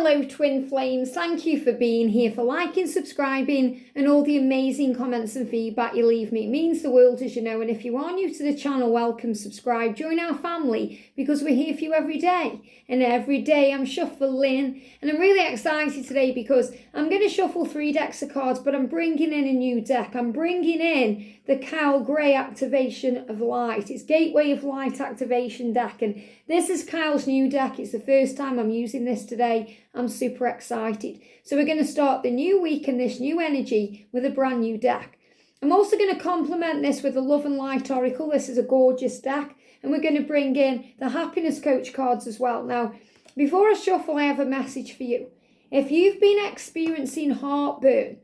Hello twin flames, thank you for being here, for liking, subscribing and all the amazing comments and feedback you leave me. It means the world, as you know, and if you are new to the channel, welcome, subscribe, join our family because we're here for you every day. And every day I'm shuffling, and I'm really excited today because I'm going to shuffle 3 decks of cards, but I'm bringing in a new deck. I'm bringing in the Kyle Gray Activation of Light. It's Gateway of Light Activation deck, and this is Kyle's new deck. It's the first time I'm using this today. I'm super excited. So we're going to start the new week and this new energy with a brand new deck. I'm also going to complement this with the Love and Light Oracle. This is a gorgeous deck. And we're going to bring in the Happiness Coach cards as well. Now, before I shuffle, I have a message for you. If you've been experiencing heartburn,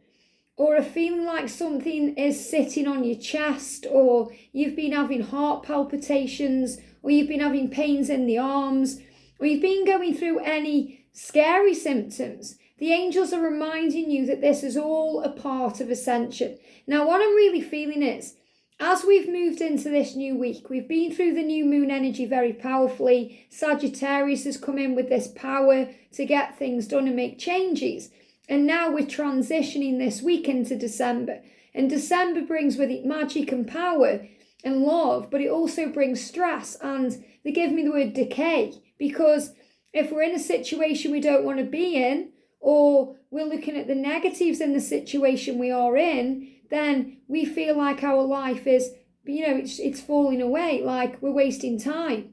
or a feeling like something is sitting on your chest, or you've been having heart palpitations, or you've been having pains in the arms, or you've been going through any scary symptoms, the angels are reminding you that this is all a part of ascension. Now, what I'm really feeling is, as we've moved into this new week, we've been through the new moon energy very powerfully. Sagittarius has come in with this power to get things done and make changes. And now we're transitioning this week into December. And December brings with it magic and power and love, but it also brings stress, and they give me the word decay, because if we're in a situation we don't want to be in, or we're looking at the negatives in the situation we are in, then we feel like our life is, it's falling away, like we're wasting time.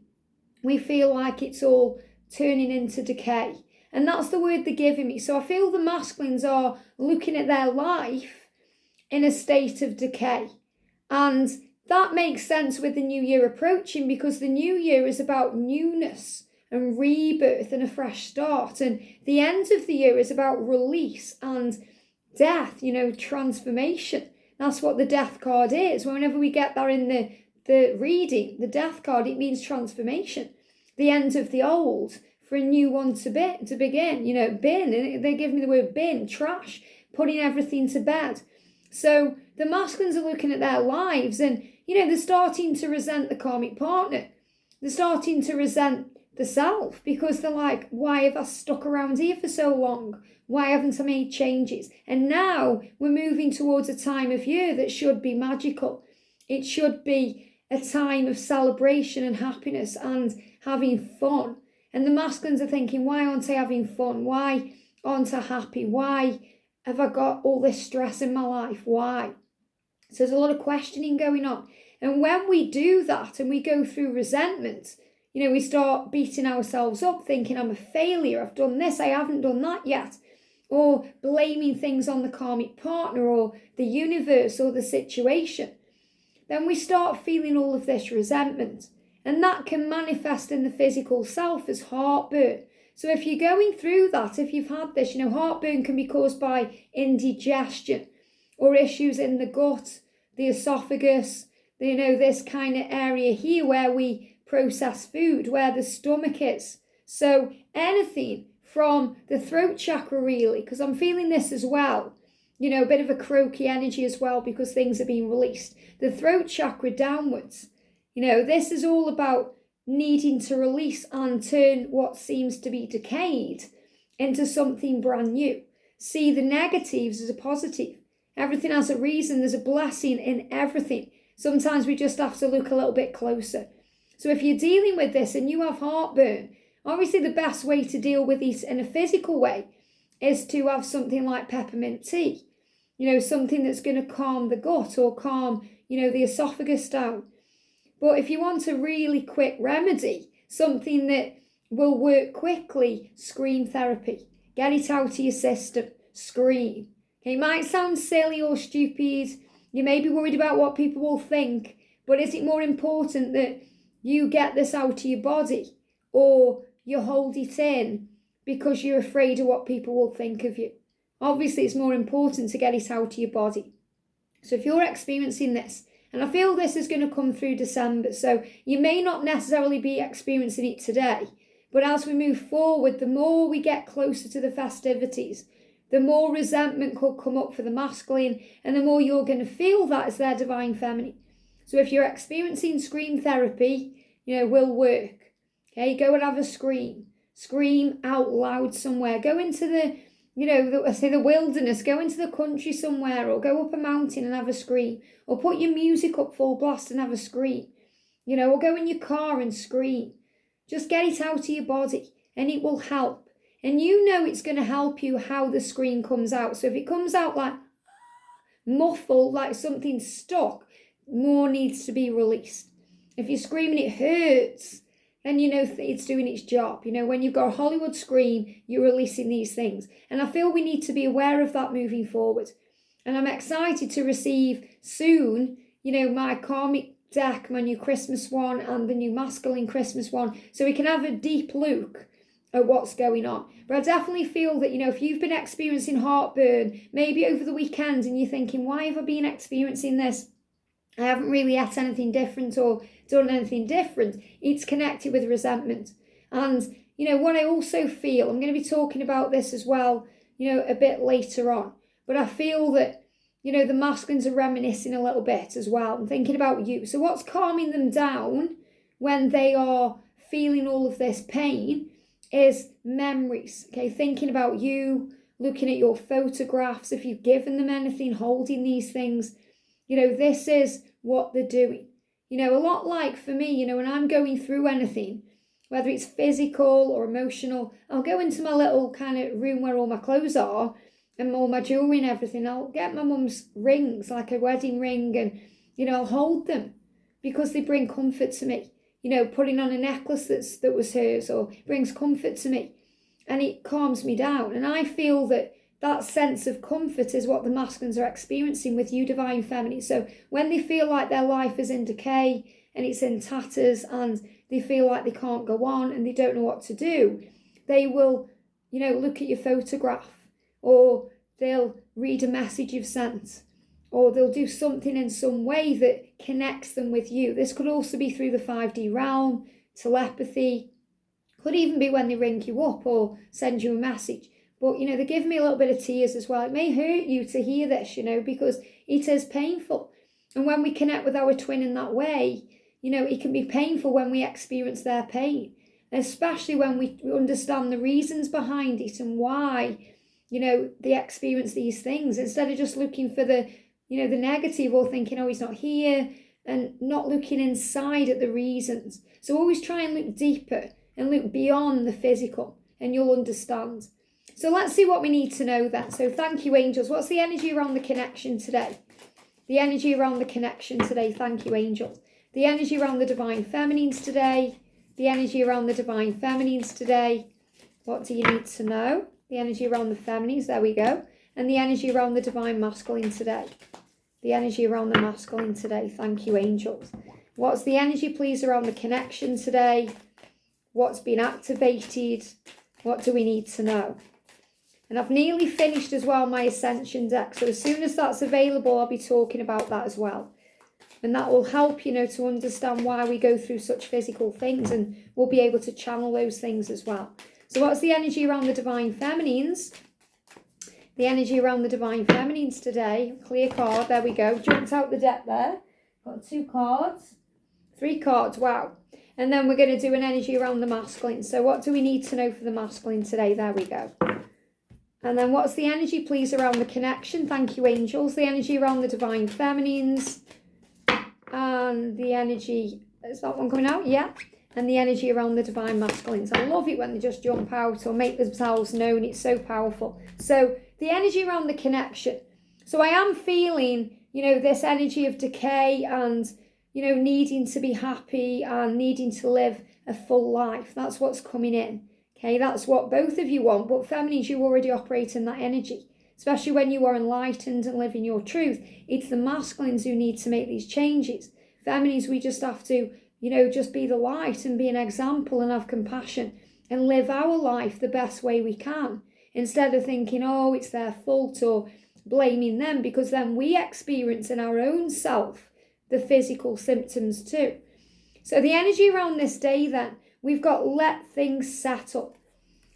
We feel like it's all turning into decay. And that's the word they're giving me. So I feel the masculines are looking at their life in a state of decay. And that makes sense with the new year approaching, because the new year is about newness and rebirth and a fresh start. And the end of the year is about release and death, transformation. That's what the death card is. Whenever we get that in the reading, the death card, it means transformation. The end of the old for a new one to begin. Bin, and they give me the word bin, trash, putting everything to bed. So the masculines are looking at their lives and, they're starting to resent the karmic partner. They're starting to resent the self, because they're like, why have I stuck around here for so long? Why haven't I made changes? And now we're moving towards a time of year that should be magical. It should be a time of celebration and happiness and having fun. And the masculines are thinking, why aren't I having fun? Why aren't I happy? Why have I got all this stress in my life? Why? So there's a lot of questioning going on. And when we do that and we go through resentment, we start beating ourselves up, thinking I'm a failure, I've done this, I haven't done that yet. Or blaming things on the karmic partner or the universe or the situation. Then we start feeling all of this resentment. And that can manifest in the physical self as heartburn. So if you're going through that, if you've had this, heartburn can be caused by indigestion or issues in the gut, the esophagus, this kind of area here where we process food, where the stomach is. So anything from the throat chakra, really, because I'm feeling this as well, a bit of a croaky energy as well, because things are being released. The throat chakra downwards. This is all about needing to release and turn what seems to be decayed into something brand new. See the negatives as a positive. Everything has a reason. There's a blessing in everything. Sometimes we just have to look a little bit closer. So if you're dealing with this and you have heartburn, obviously the best way to deal with it in a physical way is to have something like peppermint tea. Something that's going to calm the gut or calm, the esophagus down. But if you want a really quick remedy, something that will work quickly, scream therapy. Get it out of your system. Scream. Okay, it might sound silly or stupid. You may be worried about what people will think. But is it more important that you get this out of your body, or you hold it in because you're afraid of what people will think of you? Obviously, it's more important to get it out of your body. So if you're experiencing this, and I feel this is going to come through December, so you may not necessarily be experiencing it today, but as we move forward, the more we get closer to the festivities, the more resentment could come up for the masculine, and the more you're going to feel that as their divine feminine. So if you're experiencing scream therapy, will work. Okay, go and have a scream. Scream out loud somewhere. Go into the, the wilderness. Go into the country somewhere, or go up a mountain and have a scream. Or put your music up full blast and have a scream. Or go in your car and scream. Just get it out of your body and it will help. And it's going to help you how the scream comes out. So if it comes out like muffled, like something stuck, more needs to be released. If you're screaming it hurts, then it's doing its job. When you've got a Hollywood scream, you're releasing these things. And I feel we need to be aware of that moving forward. And I'm excited to receive soon, my karmic deck, my new Christmas one, and the new masculine Christmas one, so we can have a deep look at what's going on. But I definitely feel that, if you've been experiencing heartburn, maybe over the weekend, and you're thinking, why have I been experiencing this? I haven't really ate anything different or done anything different. It's connected with resentment. And, what I also feel, I'm going to be talking about this as well, a bit later on, but I feel that, the masculines are reminiscing a little bit as well and thinking about you. So what's calming them down when they are feeling all of this pain is memories, okay? Thinking about you, looking at your photographs, if you've given them anything, holding these things, this is what they're doing. A lot like for me, when I'm going through anything, whether it's physical or emotional, I'll go into my little kind of room where all my clothes are and all my jewellery and everything. I'll get my mum's rings, like a wedding ring, and, I'll hold them because they bring comfort to me. Putting on a necklace that was hers, or brings comfort to me, and it calms me down. And I feel that sense of comfort is what the masculines are experiencing with you, divine feminine. So when they feel like their life is in decay and it's in tatters and they feel like they can't go on and they don't know what to do, they will, look at your photograph, or they'll read a message you've sent, or they'll do something in some way that connects them with you. This could also be through the 5D realm, telepathy. Could even be when they ring you up or send you a message. But, they give me a little bit of tears as well. It may hurt you to hear this, because it is painful. And when we connect with our twin in that way, it can be painful when we experience their pain, especially when we understand the reasons behind it and why, they experience these things, instead of just looking for the negative, or thinking, oh, he's not here, and not looking inside at the reasons. So always try and look deeper and look beyond the physical, and you'll understand. So let's see what we need to know then. So thank you, angels. What's the energy around the connection today? The energy around the connection today. Thank you, angels. The energy around the divine feminines today. The energy around the divine feminines today. What do you need to know? The energy around the feminines. There we go. And the energy around the divine masculine today. The energy around the masculine today. Thank you, angels. What's the energy, please, around the connection today? What's been activated? What do we need to know? And I've nearly finished as well my Ascension deck. So as soon as that's available, I'll be talking about that as well. And that will help, to understand why we go through such physical things. And we'll be able to channel those things as well. So what's the energy around the divine feminines? The energy around the divine feminines today. Clear card. There we go. Jumped out the deck there. Got 2 cards. 3 cards. Wow. And then we're going to do an energy around the masculine. So what do we need to know for the masculine today? There we go. And then what's the energy, please, around the connection? Thank you, angels. The energy around the divine feminines. And the energy, is that one coming out? Yeah. And the energy around the divine masculines. I love it when they just jump out or make themselves known. It's so powerful. So the energy around the connection. So I am feeling, this energy of decay and, needing to be happy and needing to live a full life. That's what's coming in. Okay, that's what both of you want, but feminines, you already operate in that energy, especially when you are enlightened and living your truth. It's the masculines who need to make these changes. Feminines, we just have to, just be the light and be an example and have compassion and live our life the best way we can, instead of thinking, oh, it's their fault, or blaming them, because then we experience in our own self the physical symptoms too. So the energy around this day then, we've got let things settle.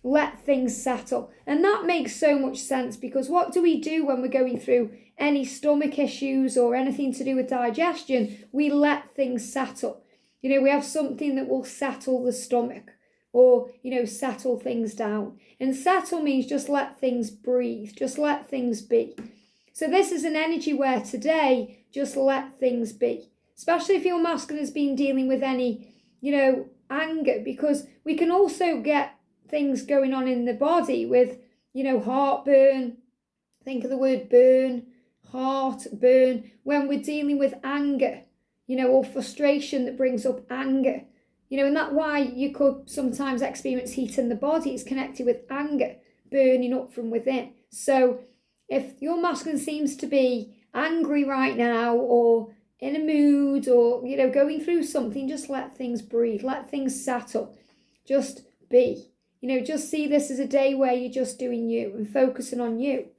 Let things settle. And that makes so much sense, because what do we do when we're going through any stomach issues or anything to do with digestion? We let things settle. We have something that will settle the stomach, or, settle things down. And settle means just let things breathe, just let things be. So this is an energy where today, just let things be. Especially if your masculine has been dealing with any, anger, because we can also get things going on in the body with, heartburn. Think of the word burn, heartburn, when we're dealing with anger, or frustration that brings up anger. And that's why you could sometimes experience heat in the body. It's connected with anger, burning up from within. So if your masculine seems to be angry right now, or in a mood, or, going through something, just let things breathe, let things settle, just be. Just see this as a day where you're just doing you and focusing on you.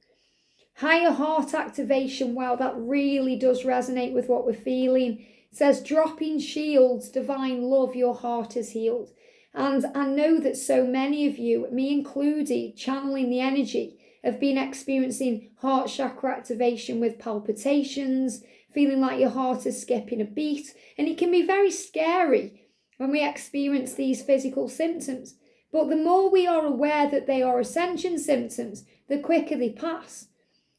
Higher heart activation, wow, that really does resonate with what we're feeling. It says, dropping shields, divine love, your heart is healed. And I know that so many of you, me included, channeling the energy, have been experiencing heart chakra activation with palpitations, feeling like your heart is skipping a beat. And it can be very scary when we experience these physical symptoms. But the more we are aware that they are ascension symptoms, the quicker they pass.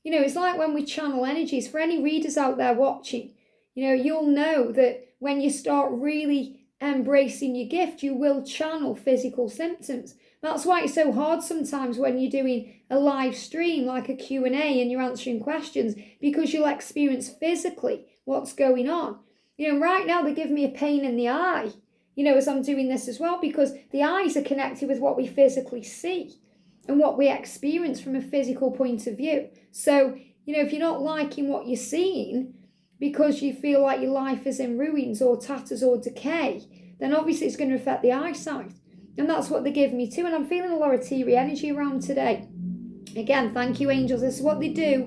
It's like when we channel energies. For any readers out there watching, you'll know that when you start really embracing your gift, you will channel physical symptoms. That's why it's so hard sometimes when you're doing a live stream like a Q&A and you're answering questions, because you'll experience physically what's going on. Right now they give me a pain in the eye, as I'm doing this as well, because the eyes are connected with what we physically see and what we experience from a physical point of view. So, if you're not liking what you're seeing because you feel like your life is in ruins or tatters or decay, then obviously it's going to affect the eyesight. And that's what they give me too. And I'm feeling a lot of teary energy around today. Again, thank you, angels. This is what they do.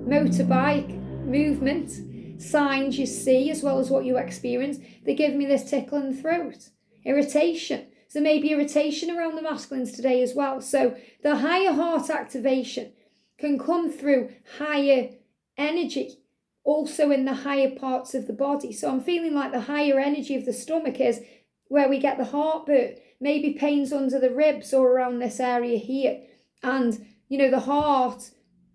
Motorbike, movement, signs you see as well as what you experience. They give me this tickle in the throat, irritation. So maybe irritation around the masculines today as well. So the higher heart activation can come through higher energy, also in the higher parts of the body. So I'm feeling like the higher energy of the stomach is where we get the heartburn, maybe pains under the ribs or around this area here. And, the heart,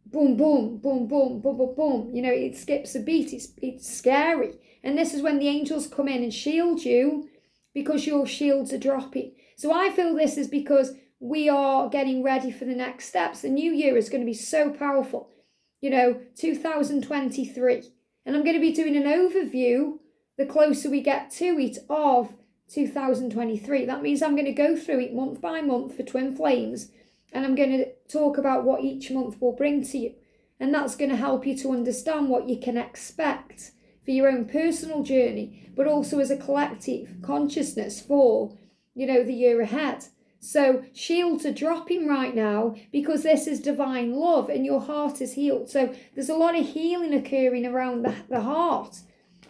boom, boom, boom, boom, boom, boom, boom. It skips a beat. It's scary. And this is when the angels come in and shield you, because your shields are dropping. So I feel this is because we are getting ready for the next steps. The new year is going to be so powerful. 2023. And I'm going to be doing an overview, the closer we get to it, of 2023. That means I'm going to go through it month by month for Twin Flames. And I'm going to talk about what each month will bring to you. And that's going to help you to understand what you can expect for your own personal journey, but also as a collective consciousness for, the year ahead. So shields are dropping right now because this is divine love and your heart is healed. So there's a lot of healing occurring around the heart.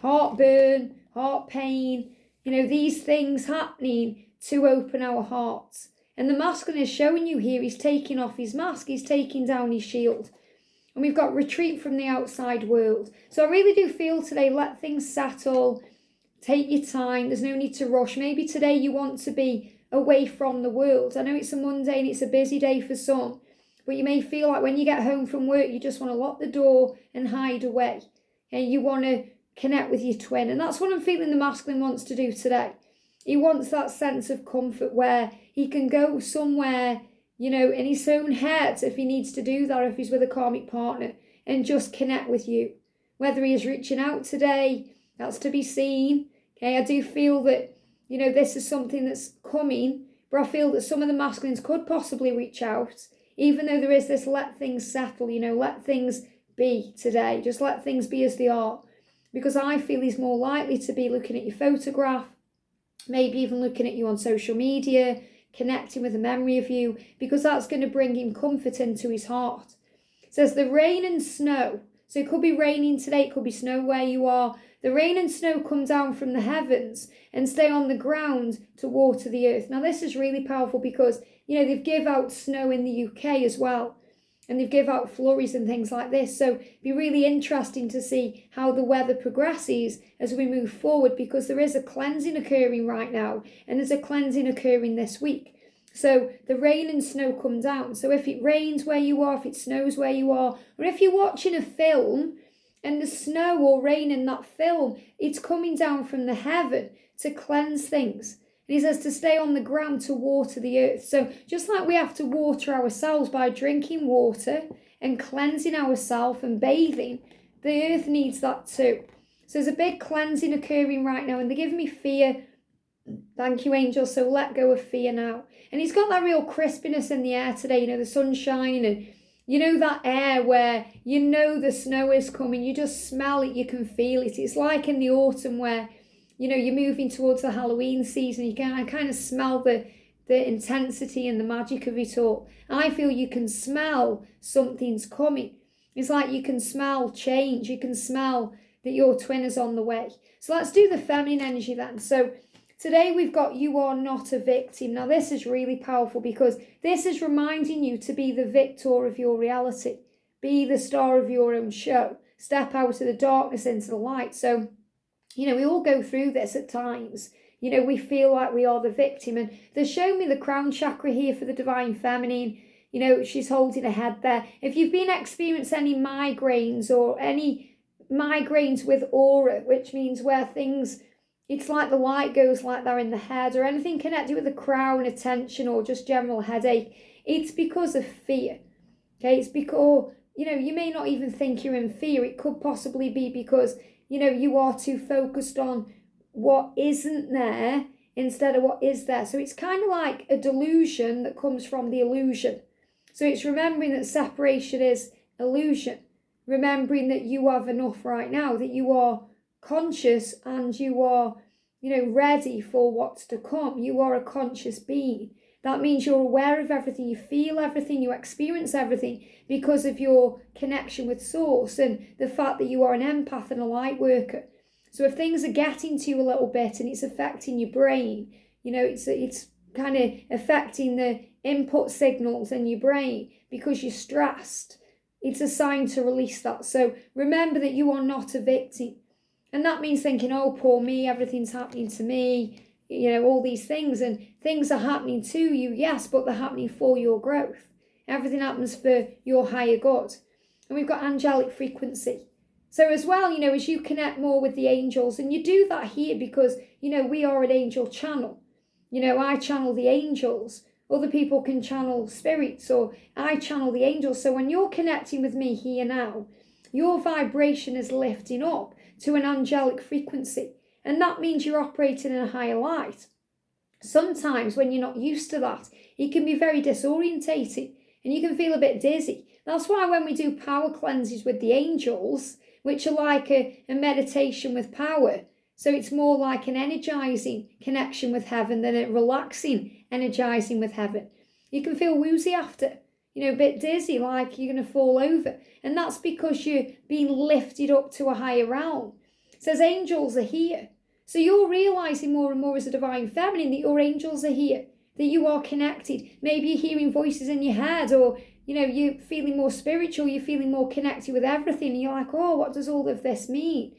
Heartburn, heart pain, these things happening to open our hearts. And the masculine is showing you here, he's taking off his mask, he's taking down his shield. And we've got retreat from the outside world. So I really do feel today, let things settle, take your time, there's no need to rush. Maybe today you want to be away from the world. I know it's a Monday and it's a busy day for some, but you may feel like when you get home from work, you just want to lock the door and hide away. And you want to connect with your twin. And that's what I'm feeling the masculine wants to do today. He wants that sense of comfort where he can go somewhere, in his own head, if he needs to do that, if he's with a karmic partner, and just connect with you. Whether he is reaching out today, that's to be seen. Okay, I do feel that, this is something that's coming, but I feel that some of the masculines could possibly reach out, even though there is this let things settle, let things be today. Just let things be as they are. Because I feel he's more likely to be looking at your photograph, maybe even looking at you on social media, connecting with a memory of you, because that's going to bring him comfort into his heart. It says the rain and snow. So it could be raining today, it could be snow where you are. The rain and snow come down from the heavens and stay on the ground to water the earth. Now this is really powerful because, they give out snow in the UK as well. and they give out flurries and things like this. So it'd be really interesting to see how the weather progresses as we move forward, because there is a cleansing occurring right now, and there's a cleansing occurring this week. So the rain and snow come down. So if it rains where you are, if it snows where you are, or if you're watching a film and the snow or rain in that film, it's coming down from the heaven to cleanse things. And he says to stay on the ground to water the earth. So just like we have to water ourselves by drinking water and cleansing ourselves and bathing, the earth needs that too. So there's a big cleansing occurring right now, and they're giving me fear. Thank you, angels. So let go of fear now. And he's got that real crispiness in the air today, the sunshine, and that air where the snow is coming. You just smell it, you can feel it. It's like in the autumn where, you're moving towards the Halloween season. You can kind of smell the intensity and the magic of it all. I feel you can smell something's coming. It's like you can smell change. You can smell that your twin is on the way. So let's do the feminine energy then. So today we've got you are not a victim. Now this is really powerful, because this is reminding you to be the victor of your reality. Be the star of your own show. Step out of the darkness into the light. So, we all go through this at times. We feel like we are the victim. And they're showing me the crown chakra here for the divine feminine. She's holding her head there. If you've been experiencing any migraines or any migraines with aura, which means where things, it's like the light goes like that in the head, or anything connected with the crown, attention, or just general headache, it's because of fear. Okay, it's because, you may not even think you're in fear. It could possibly be because, you are too focused on what isn't there instead of what is there. So it's kind of like a delusion that comes from the illusion. So it's remembering that separation is illusion. Remembering that you have enough right now, that you are conscious and you are, ready for what's to come. You are a conscious being. That means you're aware of everything, you feel everything, you experience everything because of your connection with source and the fact that you are an empath and a light worker. So if things are getting to you a little bit and it's affecting your brain, it's kind of affecting the input signals in your brain because you're stressed, it's a sign to release that. So remember that you are not a victim. And that means thinking, oh, poor me, everything's happening to me, all these things. And things are happening to you, yes, but they're happening for your growth. Everything happens for your higher good. And we've got angelic frequency. So as well, as you connect more with the angels, and you do that here because, we are an angel channel. I channel the angels. Other people can channel spirits, or I channel the angels. So when you're connecting with me here now, your vibration is lifting up to an angelic frequency. And that means you're operating in a higher light. Sometimes when you're not used to that, it can be very disorientating and you can feel a bit dizzy. That's why when we do power cleanses with the angels, which are like a meditation with power, so it's more like an energizing connection with heaven than a relaxing energizing with heaven. You can feel woozy after, a bit dizzy, like you're going to fall over. And that's because you're being lifted up to a higher realm. It says angels are here. So you're realizing more and more as a divine feminine that your angels are here, that you are connected. Maybe you're hearing voices in your head, or, you're feeling more spiritual, you're feeling more connected with everything. And you're like, oh, what does all of this mean?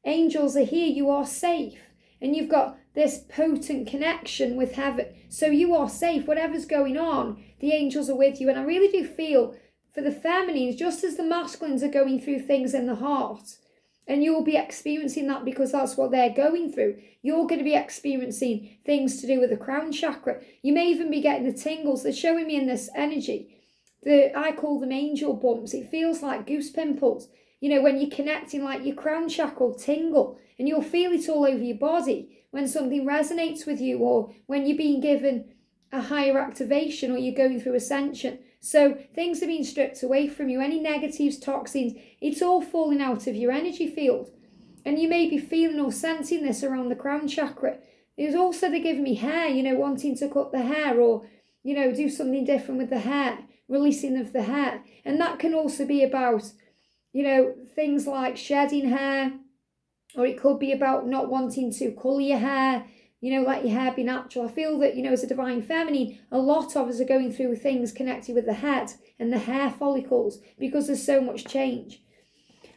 Angels are here, you are safe. And you've got this potent connection with heaven. So you are safe. Whatever's going on, the angels are with you. And I really do feel for the feminines, just as the masculines are going through things in the heart, and you'll be experiencing that because that's what they're going through. You're going to be experiencing things to do with the crown chakra. You may even be getting the tingles. They're showing me in this energy. I call them angel bumps. It feels like goose pimples. When you're connecting, like your crown chakra will tingle, and you'll feel it all over your body when something resonates with you, or when you're being given a higher activation, or you're going through ascension. So things are being stripped away from you. Any negatives, toxins, it's all falling out of your energy field. And you may be feeling or sensing this around the crown chakra. There's also, they're giving me hair, wanting to cut the hair, or, do something different with the hair, releasing of the hair. And that can also be about, things like shedding hair, or it could be about not wanting to colour your hair, let your hair be natural. I feel that, as a divine feminine, a lot of us are going through things connected with the head and the hair follicles because there's so much change.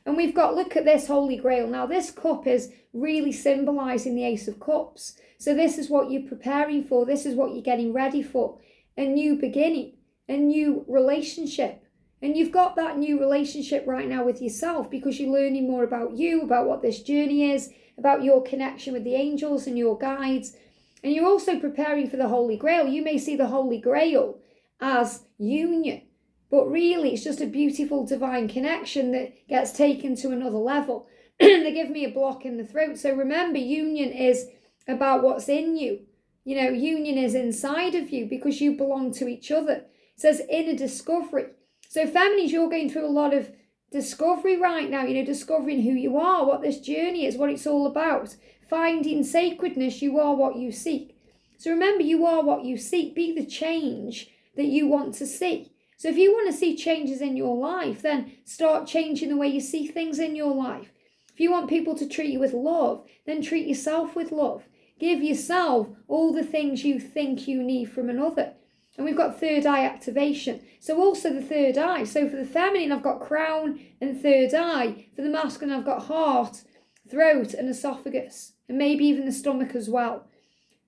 And we've got, look at this Holy Grail. Now, this cup is really symbolising the Ace of Cups. So this is what you're preparing for. This is what you're getting ready for. A new beginning, a new relationship. And you've got that new relationship right now with yourself because you're learning more about you, about what this journey is, about your connection with the angels and your guides. And you're also preparing for the Holy Grail. You may see the Holy Grail as union, but really it's just a beautiful divine connection that gets taken to another level. They give me a block in the throat. So remember, union is about what's in you. Union is inside of you because you belong to each other. It says inner discovery. So feminines, you're going through a lot of discovery right now, discovering who you are, what this journey is, what it's all about. Finding sacredness, you are what you seek. So remember, you are what you seek. Be the change that you want to see. So if you want to see changes in your life, then start changing the way you see things in your life. If you want people to treat you with love, then treat yourself with love. Give yourself all the things you think you need from another. And we've got third eye activation. So also the third eye. So for the feminine, I've got crown and third eye. For the masculine, I've got heart, throat and esophagus. And maybe even the stomach as well.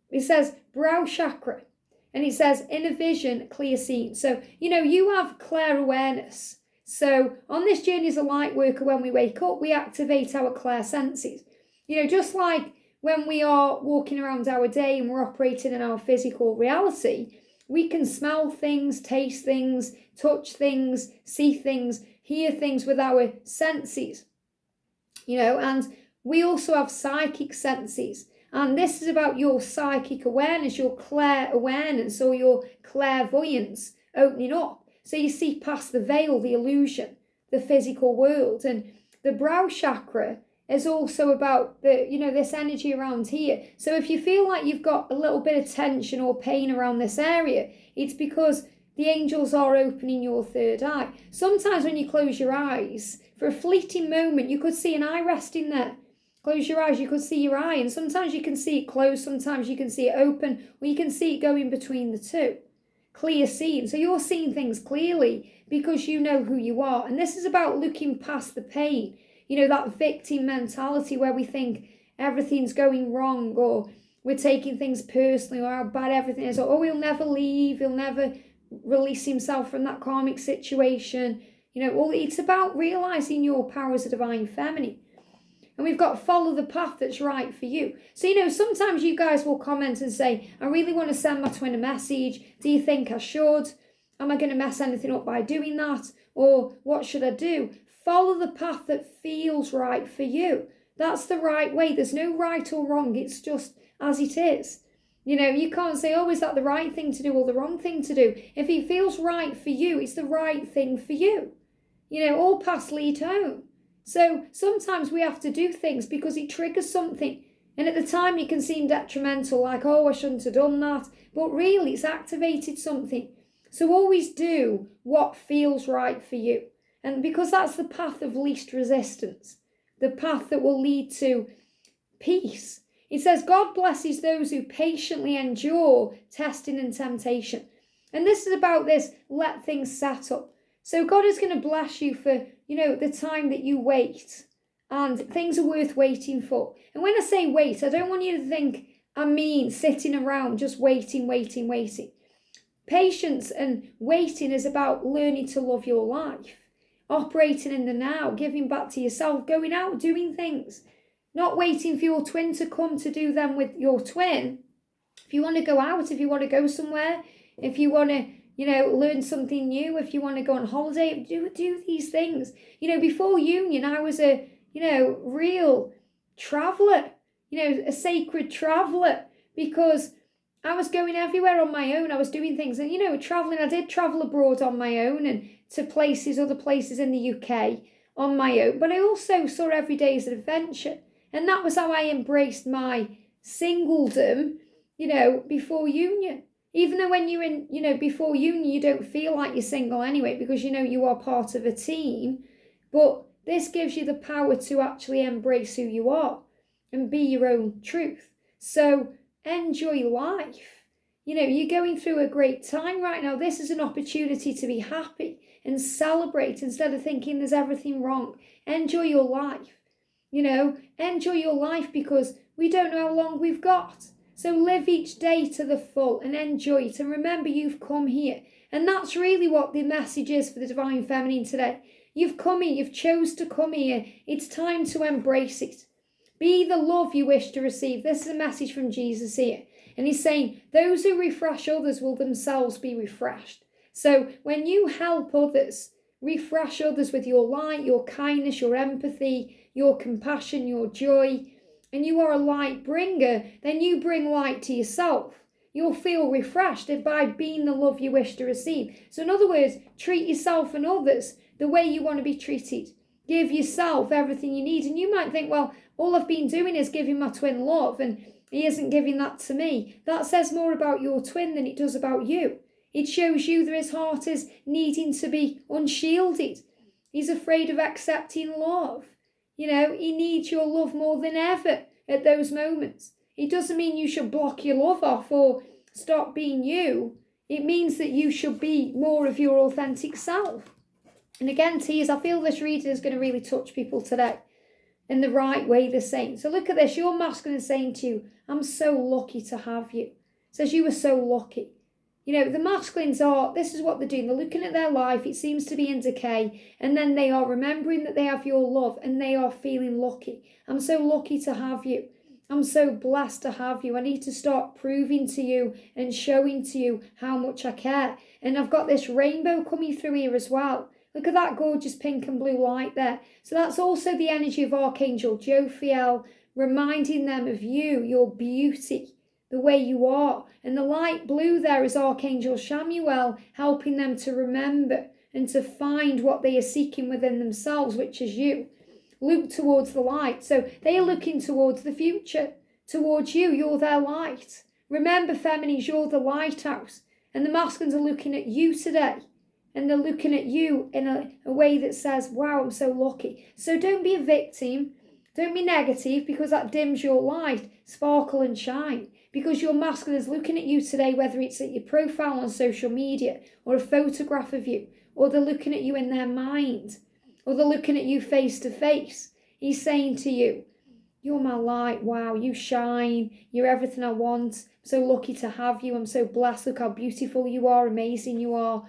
It says brow chakra. And it says inner vision, clear seeing. So, you have clear awareness. So on this journey as a light worker, when we wake up, we activate our clear senses. Just like when we are walking around our day and we're operating in our physical reality, we can smell things, taste things, touch things, see things, hear things with our senses, and we also have psychic senses. And this is about your psychic awareness, your clairawareness or your clairvoyance opening up. So you see past the veil, the illusion, the physical world. And the brow chakra is also about this energy around here. So if you feel like you've got a little bit of tension or pain around this area, it's because the angels are opening your third eye. Sometimes when you close your eyes, for a fleeting moment, you could see an eye resting there. Close your eyes, you could see your eye, and sometimes you can see it closed, sometimes you can see it open, or you can see it going between the two. Clear seeing. So you're seeing things clearly because you know who you are. And this is about looking past the pain. That victim mentality where we think everything's going wrong, or we're taking things personally, or how bad everything is, or he'll never leave, he'll never release himself from that karmic situation. It's about realizing your power as a divine feminine. And we've got follow the path that's right for you. So, sometimes you guys will comment and say, I really want to send my twin a message. Do you think I should? Am I going to mess anything up by doing that? Or what should I do? Follow the path that feels right for you. That's the right way. There's no right or wrong. It's just as it is. You can't say, is that the right thing to do or the wrong thing to do? If it feels right for you, it's the right thing for you. All paths lead home. So sometimes we have to do things because it triggers something. And at the time it can seem detrimental, like, I shouldn't have done that. But really it's activated something. So always do what feels right for you. And because that's the path of least resistance, the path that will lead to peace. It says, God blesses those who patiently endure testing and temptation. And this is about this, let things set up. So God is going to bless you for, the time that you wait. And things are worth waiting for. And when I say wait, I don't want you to think sitting around just waiting. Patience and waiting is about learning to love your life. Operating in the now, giving back to yourself, going out, doing things. Not waiting for your twin to come to do them with your twin. If you want to go out, if you want to go somewhere, if you want to learn something new, if you want to go on holiday, do these things. Before union, I was a, real traveller, a sacred traveller, because I was going everywhere on my own. I was doing things and, travelling. I did travel abroad on my own and to other places in the UK on my own. But I also saw every day as an adventure. And that was how I embraced my singledom, before union. Even though when you're in, before union, you don't feel like you're single anyway, because you are part of a team. But this gives you the power to actually embrace who you are and be your own truth. So enjoy life. You're going through a great time right now. This is an opportunity to be happy and celebrate instead of thinking there's everything wrong. Enjoy your life. Enjoy your life because we don't know how long we've got. So live each day to the full and enjoy it. And remember, you've come here. And that's really what the message is for the Divine Feminine today. You've come here. You've chose to come here. It's time to embrace it. Be the love you wish to receive. This is a message from Jesus here. And he's saying, those who refresh others will themselves be refreshed. So when you help others, refresh others with your light, your kindness, your empathy, your compassion, your joy, and you are a light bringer, then you bring light to yourself. You'll feel refreshed by being the love you wish to receive. So in other words, treat yourself and others the way you want to be treated. Give yourself everything you need. And you might think, well, all I've been doing is giving my twin love and he isn't giving that to me. That says more about your twin than it does about you. It shows you that his heart is needing to be unshielded. He's afraid of accepting love. He needs your love more than ever at those moments. It doesn't mean you should block your love off or stop being you. It means that you should be more of your authentic self. And again, tease, I feel this reading is going to really touch people today in the right way they're saying. So look at this. Your masculine is saying to you, I'm so lucky to have you. It says you were so lucky. The masculines this is what they're doing. They're looking at their life. It seems to be in decay. And then they are remembering that they have your love and they are feeling lucky. I'm so lucky to have you. I'm so blessed to have you. I need to start proving to you and showing to you how much I care. And I've got this rainbow coming through here as well. Look at that gorgeous pink and blue light there. So that's also the energy of Archangel Jophiel, reminding them of you, your beauty, the way you are. And the light blue there is Archangel Chamuel, helping them to remember and to find what they are seeking within themselves, which is you. Look towards the light. So they are looking towards the future, towards you. You're their light. Remember, feminines, you're the lighthouse. And the masculines are looking at you today. And they're looking at you in a way that says, wow, I'm so lucky. So don't be a victim. Don't be negative because that dims your light. Sparkle and shine. Because your masculine is looking at you today, whether it's at your profile on social media or a photograph of you, or they're looking at you in their mind, or they're looking at you face to face. He's saying to you, you're my light. Wow, you shine. You're everything I want. I'm so lucky to have you. I'm so blessed. Look how beautiful you are, amazing you are.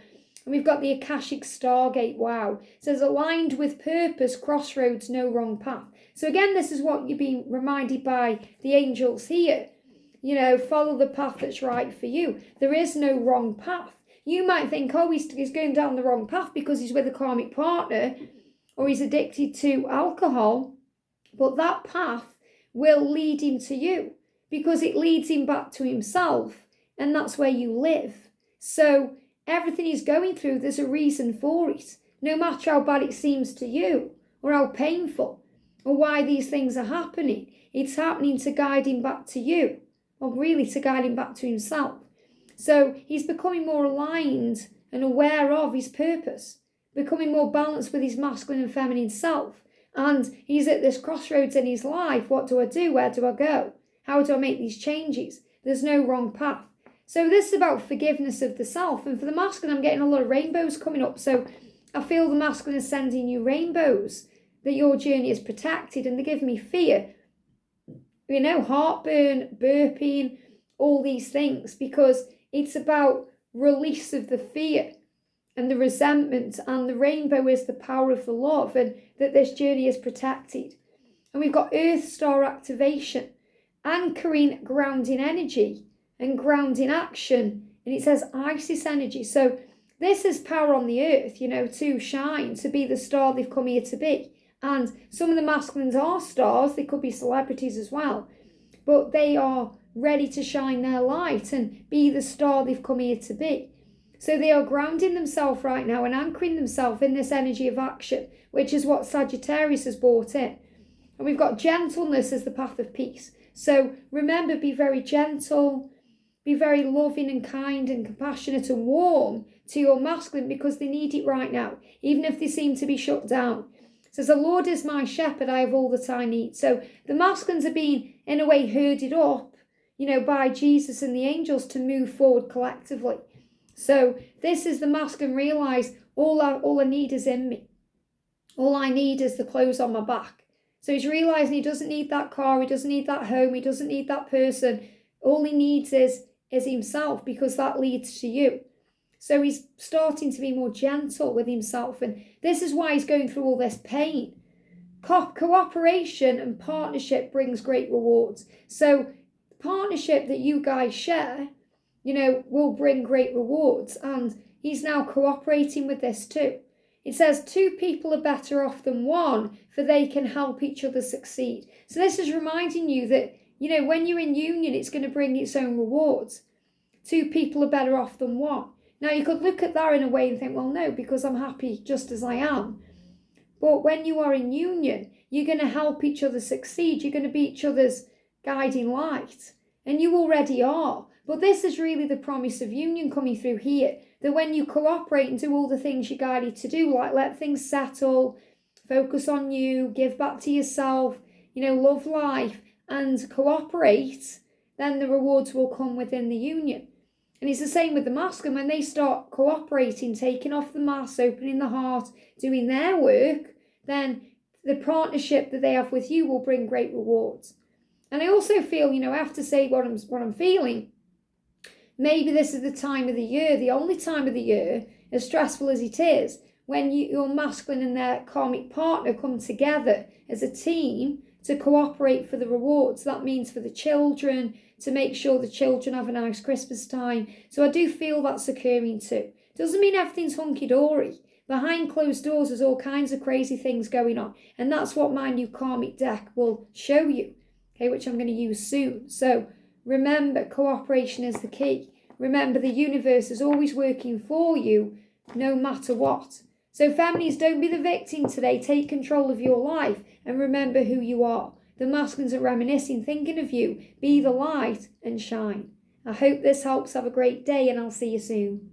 And we've got the Akashic Stargate. Wow. It says, aligned with purpose, crossroads, no wrong path. So again, this is what you're being reminded by the angels here. Follow the path that's right for you. There is no wrong path. You might think, he's going down the wrong path because he's with a karmic partner or he's addicted to alcohol. But that path will lead him to you because it leads him back to himself. And that's where you live. So everything he's going through, there's a reason for it. No matter how bad it seems to you or how painful or why these things are happening, it's happening to guide him back to you. Or really to guide him back to himself. So he's becoming more aligned and aware of his purpose, becoming more balanced with his masculine and feminine self. And he's at this crossroads in his life. What do I do? Where do I go? How do I make these changes? There's no wrong path. So this is about forgiveness of the self. And for the masculine, I'm getting a lot of rainbows coming up. So I feel the masculine is sending you rainbows, that your journey is protected, and they give me fear. Heartburn, burping, all these things, because it's about release of the fear and the resentment, and the rainbow is the power of the love, and that this journey is protected. And we've got Earth Star activation, anchoring, grounding energy and grounding action, and it says Isis energy. So this is power on the earth, to shine, to be the star they've come here to be. And some of the masculines are stars. They could be celebrities as well. But they are ready to shine their light and be the star they've come here to be. So they are grounding themselves right now and anchoring themselves in this energy of action, which is what Sagittarius has brought in. And we've got gentleness as the path of peace. So remember, be very gentle, be very loving and kind and compassionate and warm to your masculine, because they need it right now, even if they seem to be shut down. It says, the Lord is my shepherd, I have all that I need. So the masculines are being, in a way, herded up, by Jesus and the angels to move forward collectively. So this is the masculine realize all I need is in me. All I need is the clothes on my back. So he's realizing he doesn't need that car, he doesn't need that home, he doesn't need that person. All he needs is himself, because that leads to you. So he's starting to be more gentle with himself, and this is why he's going through all this pain. Cooperation and partnership brings great rewards. So partnership that you guys share, will bring great rewards, and he's now cooperating with this too. It says 2 people are better off than 1, for they can help each other succeed. So this is reminding you that, when you're in union, it's going to bring its own rewards. 2 people are better off than 1. Now, you could look at that in a way and think, well, no, because I'm happy just as I am. But when you are in union, you're going to help each other succeed. You're going to be each other's guiding light. And you already are. But this is really the promise of union coming through here. That when you cooperate and do all the things you're guided to do, like let things settle, focus on you, give back to yourself, love life, and cooperate, then the rewards will come within the union. And it's the same with the masculine. When they start cooperating, taking off the mask, opening the heart, doing their work, then the partnership that they have with you will bring great rewards. And I also feel, I have to say what I'm feeling. Maybe this is the time of the year, the only time of the year, as stressful as it is, when your masculine and their karmic partner come together as a team to cooperate for the rewards. That means for the children, to make sure the children have a nice Christmas time. So I do feel that's occurring too. Doesn't mean everything's hunky-dory. Behind closed doors, there's all kinds of crazy things going on. And that's what my new karmic deck will show you, okay, which I'm going to use soon. So remember, cooperation is the key. Remember, the universe is always working for you, no matter what. So feminines, don't be the victim today. Take control of your life and remember who you are. The masculines are reminiscing, thinking of you. Be the light and shine. I hope this helps. Have a great day, and I'll see you soon.